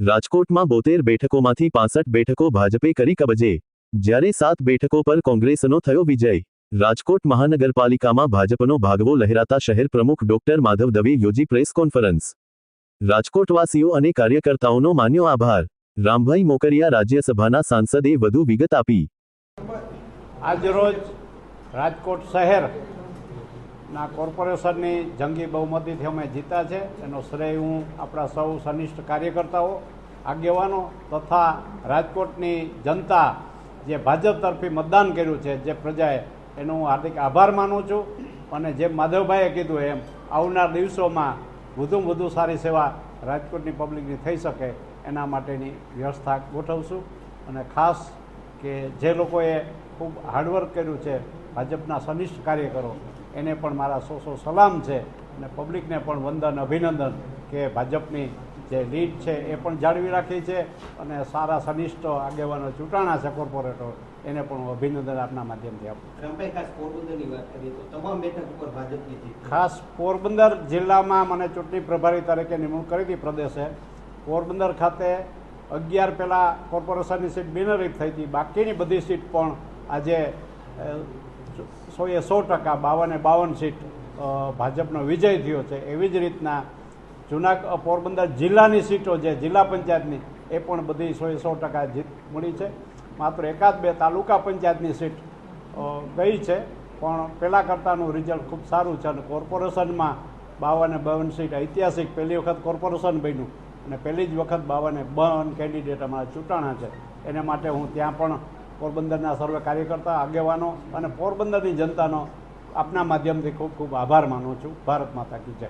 રાજકોટમાં 72 બેઠકોમાંથી 65 બેઠકો ભાજપે કરી કબજે, જ્યારે 7 બેઠકો પર કોંગ્રેસનો થયો વિજય। રાજકોટ મહાનગરપાલિકામાં ભાજપનો ભાગવો લહેરાતા શહેર પ્રમુખ ડોક્ટર માધવ દવે યોજી પ્રેસ કોન્ફરન્સ। રાજકોટવાસીઓ અને કાર્યકર્તાઓનો માન્યો આભાર। રામભાઈ મોકરિયા રાજ્યસભાના સાંસદે વધુ વિગત આપી। આજરોજ રાજકોટ શહેરના કોર્પોરેશનની જંગી બહુમતીથી અમે જીતા છે, એનો શ્રેય હું આપણા સૌ સનિષ્ઠ કાર્યકર્તાઓ, આગેવાનો તથા રાજકોટની જનતા જે ભાજપ તરફી મતદાન કર્યું છે જે પ્રજાએ, એનો હું હાર્દિક આભાર માનું છું। અને જેમ માધવભાઈએ કીધું એમ આવનાર દિવસોમાં વધુમાં વધુ સારી સેવા રાજકોટની પબ્લિકની થઈ શકે એના માટેની વ્યવસ્થા ગોઠવશું। અને ખાસ કે જે લોકોએ ખૂબ હાર્ડવર્ક કર્યું છે, ભાજપના સનિષ્ઠ કાર્યકરો, એને પણ મારા સો સલામ છે અને પબ્લિકને પણ વંદન, અભિનંદન કે ભાજપની જે લીડ છે એ પણ જાળવી રાખી છે અને સારા સનિષ્ઠ આગેવાનો ચૂંટાણા છે કોર્પોરેટરો, એને પણ હું અભિનંદન આપના માધ્યમથી આપું। ખાસ પોરબંદરની વાત કરીએ તો તમામ બેઠક ઉપર ભાજપની જીત। ખાસ પોરબંદર જિલ્લામાં મને ચૂંટણી પ્રભારી તરીકે નિમણૂક કરી હતી પ્રદેશે। પોરબંદર ખાતે 11 પહેલાં કોર્પોરેશનની સીટ બિનહરીફ થઈ હતી, બાકીની બધી સીટ પણ આજે 100% 52 સીટ ભાજપનો વિજય થયો છે। એવી જ રીતના પોરબંદર જિલ્લાની સીટો જે જિલ્લા પંચાયતની એ પણ બધી 100% જીત મળી છે। માત્ર 1-2 તાલુકા પંચાયતની સીટ ગઈ છે, પણ પહેલાં કરતાંનું રિઝલ્ટ ખૂબ સારું છે અને કોર્પોરેશનમાં 52 સીટ ઐતિહાસિક પહેલી વખત કોર્પોરેશન બન્યું અને પહેલી જ વખત 52 કેન્ડિડેટ અમારા ચૂંટાણા છે। એને માટે હું ત્યાં પણ પોરબંદરના સર્વે કાર્યકર્તા, આગેવાનો અને પોરબંદરની જનતાનો આપના માધ્યમથી ખૂબ ખૂબ આભાર માનું છું। ભારત માતા કી જય।